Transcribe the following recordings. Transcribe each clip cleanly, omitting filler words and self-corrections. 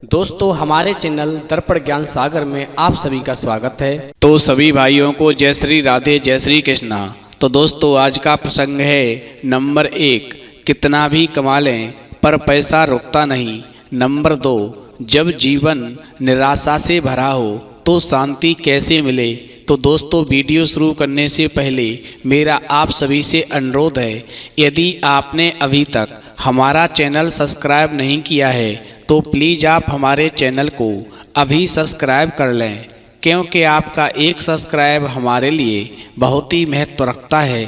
दोस्तों हमारे चैनल दर्पण ज्ञान सागर में आप सभी का स्वागत है। तो सभी भाइयों को जय श्री राधे जय श्री कृष्णा। तो दोस्तों आज का प्रसंग है नंबर 1, कितना भी कमा लें पर पैसा रुकता नहीं। नंबर 2, जब जीवन निराशा से भरा हो तो शांति कैसे मिले। तो दोस्तों वीडियो शुरू करने से पहले मेरा आप सभी से अनुरोध है, यदि आपने अभी तक हमारा चैनल सब्सक्राइब नहीं किया है तो प्लीज़ आप हमारे चैनल को अभी सब्सक्राइब कर लें, क्योंकि आपका एक सब्सक्राइब हमारे लिए बहुत ही महत्व रखता है।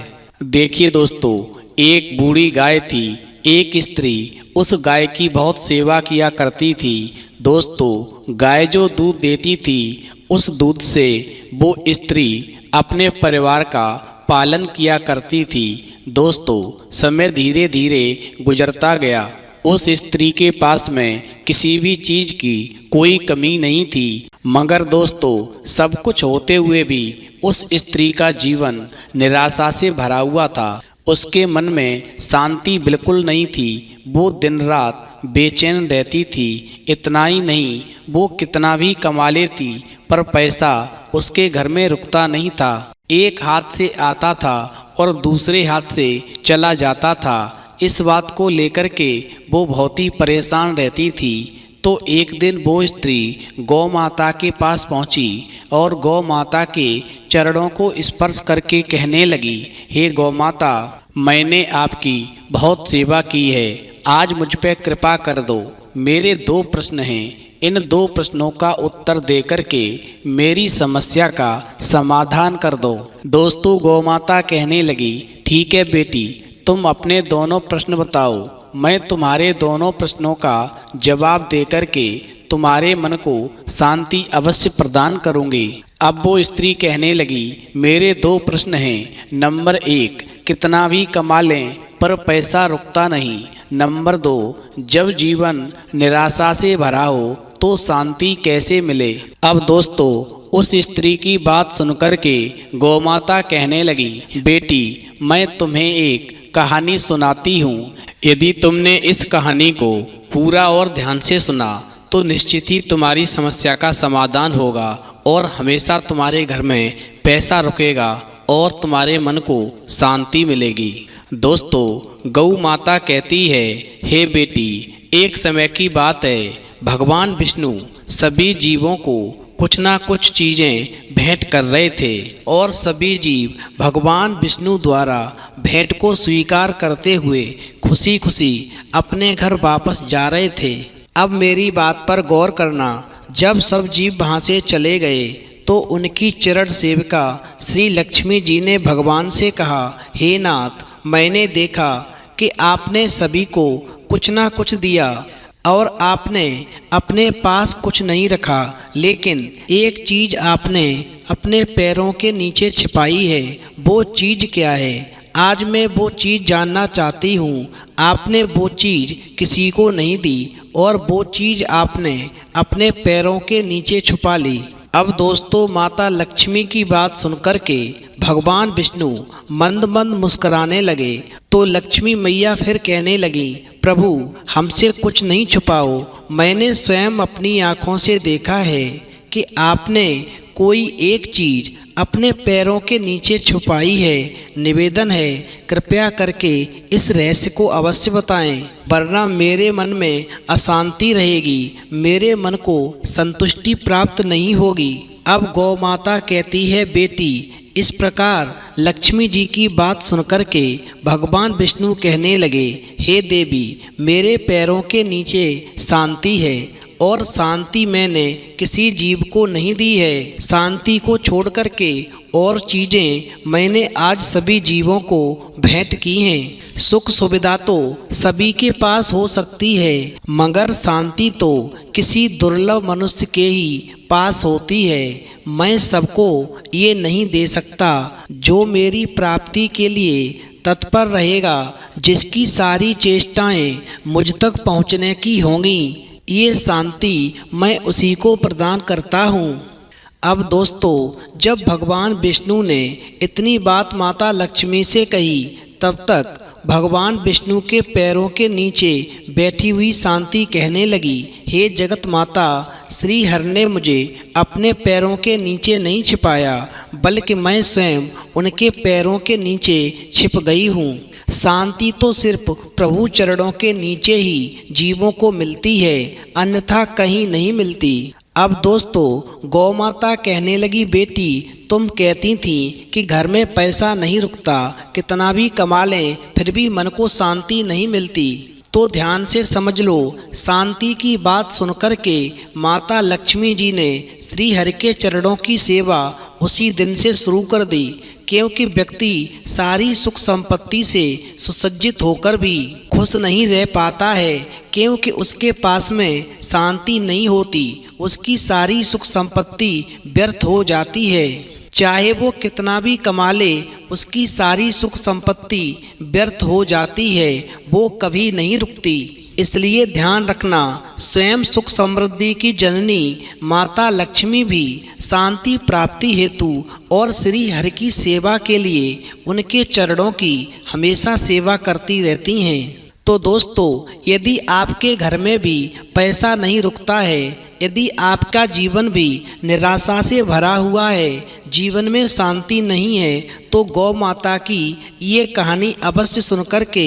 देखिए दोस्तों, एक बूढ़ी गाय थी। एक स्त्री उस गाय की बहुत सेवा किया करती थी। दोस्तों गाय जो दूध देती थी, उस दूध से वो स्त्री अपने परिवार का पालन किया करती थी। दोस्तों समय धीरे धीरे गुजरता गया। उस स्त्री के पास में किसी भी चीज़ की कोई कमी नहीं थी, मगर दोस्तों सब कुछ होते हुए भी उस स्त्री का जीवन निराशा से भरा हुआ था। उसके मन में शांति बिल्कुल नहीं थी। वो दिन रात बेचैन रहती थी। इतना ही नहीं, वो कितना भी कमा लेती पर पैसा उसके घर में रुकता नहीं था। एक हाथ से आता था और दूसरे हाथ से चला जाता था। इस बात को लेकर के वो बहुत ही परेशान रहती थी। तो एक दिन वो स्त्री गौ माता के पास पहुंची और गौ माता के चरणों को स्पर्श करके कहने लगी, हे गौ माता, मैंने आपकी बहुत सेवा की है, आज मुझ पे कृपा कर दो। मेरे 2 प्रश्न हैं, इन 2 प्रश्नों का उत्तर दे करके मेरी समस्या का समाधान कर दो। दोस्तों गौ माता कहने लगी, ठीक है बेटी, तुम अपने दोनों प्रश्न बताओ, मैं तुम्हारे दोनों प्रश्नों का जवाब देकर के तुम्हारे मन को शांति अवश्य प्रदान करूंगी। अब वो स्त्री कहने लगी, मेरे 2 प्रश्न हैं। नंबर 1, कितना भी कमा लें पर पैसा रुकता नहीं। नंबर 2, जब जीवन निराशा से भरा हो तो शांति कैसे मिले। अब दोस्तों उस स्त्री की बात सुनकर के गौ माता कहने लगी, बेटी मैं तुम्हें एक कहानी सुनाती हूँ। यदि तुमने इस कहानी को पूरा और ध्यान से सुना तो निश्चित ही तुम्हारी समस्या का समाधान होगा और हमेशा तुम्हारे घर में पैसा रुकेगा और तुम्हारे मन को शांति मिलेगी। दोस्तों गौ माता कहती है, हे बेटी, एक समय की बात है, भगवान विष्णु सभी जीवों को कुछ ना कुछ चीज़ें भेंट कर रहे थे और सभी जीव भगवान विष्णु द्वारा भेंट को स्वीकार करते हुए खुशी खुशी अपने घर वापस जा रहे थे। अब मेरी बात पर गौर करना, जब सब जीव वहाँ से चले गए तो उनकी चरण सेविका श्री लक्ष्मी जी ने भगवान से कहा, हे नाथ, मैंने देखा कि आपने सभी को कुछ ना कुछ दिया और आपने अपने पास कुछ नहीं रखा, लेकिन एक चीज़ आपने अपने पैरों के नीचे छिपाई है। वो चीज़ क्या है? आज मैं वो चीज़ जानना चाहती हूँ। आपने वो चीज़ किसी को नहीं दी और वो चीज़ आपने अपने पैरों के नीचे छुपा ली। अब दोस्तों माता लक्ष्मी की बात सुनकर के भगवान विष्णु मंद मंद मुस्कुराने लगे। तो लक्ष्मी मैया फिर कहने लगी, प्रभु हमसे कुछ नहीं छुपाओ, मैंने स्वयं अपनी आँखों से देखा है कि आपने कोई एक चीज़ अपने पैरों के नीचे छुपाई है। निवेदन है, कृपया करके इस रहस्य को अवश्य बताएं, वरना मेरे मन में अशांति रहेगी, मेरे मन को संतुष्टि प्राप्त नहीं होगी। अब गौ माता कहती है, बेटी इस प्रकार लक्ष्मी जी की बात सुनकर के भगवान विष्णु कहने लगे, हे देवी, मेरे पैरों के नीचे शांति है और शांति मैंने किसी जीव को नहीं दी है। शांति को छोड़ करके और चीज़ें मैंने आज सभी जीवों को भेंट की हैं। सुख सुविधा तो सभी के पास हो सकती है, मगर शांति तो किसी दुर्लभ मनुष्य के ही पास होती है। मैं सबको ये नहीं दे सकता जो मेरी प्राप्ति के लिए तत्पर रहेगा, जिसकी सारी चेष्टाएं मुझ तक पहुँचने की होंगी। ये शांति मैं उसी को प्रदान करता हूँ। अब दोस्तों जब भगवान विष्णु ने इतनी बात माता लक्ष्मी से कही, तब तक भगवान विष्णु के पैरों के नीचे बैठी हुई शांति कहने लगी, हे जगत माता, श्री हरि ने मुझे अपने पैरों के नीचे नहीं छिपाया, बल्कि मैं स्वयं उनके पैरों के नीचे छिप गई हूँ। शांति तो सिर्फ प्रभु चरणों के नीचे ही जीवों को मिलती है, अन्यथा कहीं नहीं मिलती। अब दोस्तों, गौ माता कहने लगी, बेटी तुम कहती थी कि घर में पैसा नहीं रुकता, कितना भी कमा लें फिर भी मन को शांति नहीं मिलती। तो ध्यान से समझ लो, शांति की बात सुनकर के माता लक्ष्मी जी ने श्री हरि के चरणों की सेवा उसी दिन से शुरू कर दी, क्योंकि व्यक्ति सारी सुख संपत्ति से सुसज्जित होकर भी खुश नहीं रह पाता है, क्योंकि उसके पास में शांति नहीं होती। उसकी सारी सुख संपत्ति व्यर्थ हो जाती है। चाहे वो कितना भी कमा ले, उसकी सारी सुख संपत्ति व्यर्थ हो जाती है, वो कभी नहीं रुकती। इसलिए ध्यान रखना, स्वयं सुख समृद्धि की जननी माता लक्ष्मी भी शांति प्राप्ति हेतु और श्री हरि की सेवा के लिए उनके चरणों की हमेशा सेवा करती रहती हैं। तो दोस्तों, यदि आपके घर में भी पैसा नहीं रुकता है, यदि आपका जीवन भी निराशा से भरा हुआ है, जीवन में शांति नहीं है, तो गौ माता की ये कहानी अवश्य सुनकर के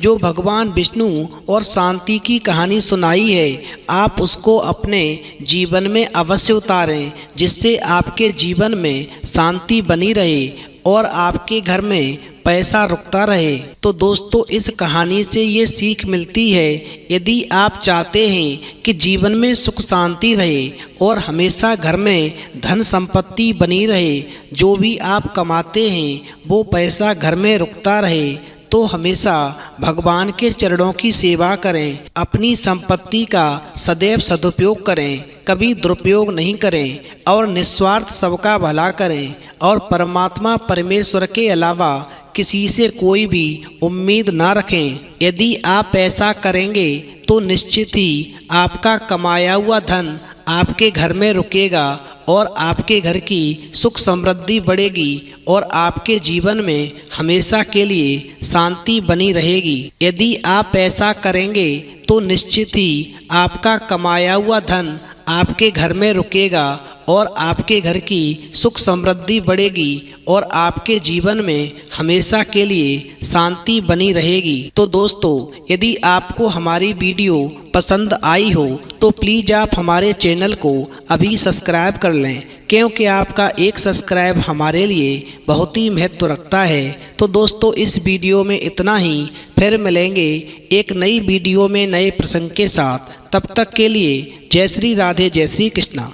जो भगवान विष्णु और शांति की कहानी सुनाई है, आप उसको अपने जीवन में अवश्य उतारें, जिससे आपके जीवन में शांति बनी रहे और आपके घर में पैसा रुकता रहे। तो दोस्तों, इस कहानी से ये सीख मिलती है, यदि आप चाहते हैं कि जीवन में सुख शांति रहे और हमेशा घर में धन संपत्ति बनी रहे, जो भी आप कमाते हैं वो पैसा घर में रुकता रहे, तो हमेशा भगवान के चरणों की सेवा करें, अपनी संपत्ति का सदैव सदुपयोग करें, कभी दुरुपयोग नहीं करें और निस्वार्थ सबका भला करें और परमात्मा परमेश्वर के अलावा किसी से कोई भी उम्मीद ना रखें। यदि आप ऐसा करेंगे तो निश्चित ही आपका कमाया हुआ धन आपके घर में रुकेगा और आपके घर की सुख समृद्धि बढ़ेगी और आपके जीवन में हमेशा के लिए शांति बनी रहेगी। यदि आप ऐसा करेंगे तो निश्चित ही आपका कमाया हुआ धन आपके घर में रुकेगा और आपके घर की सुख समृद्धि बढ़ेगी और आपके जीवन में हमेशा के लिए शांति बनी रहेगी। तो दोस्तों, यदि आपको हमारी वीडियो पसंद आई हो तो प्लीज़ आप हमारे चैनल को अभी सब्सक्राइब कर लें, क्योंकि आपका एक सब्सक्राइब हमारे लिए बहुत ही महत्व रखता है। तो दोस्तों, इस वीडियो में इतना ही, फिर मिलेंगे एक नई वीडियो में नए प्रसंग के साथ। तब तक के लिए जय श्री राधे, जय श्री कृष्णा।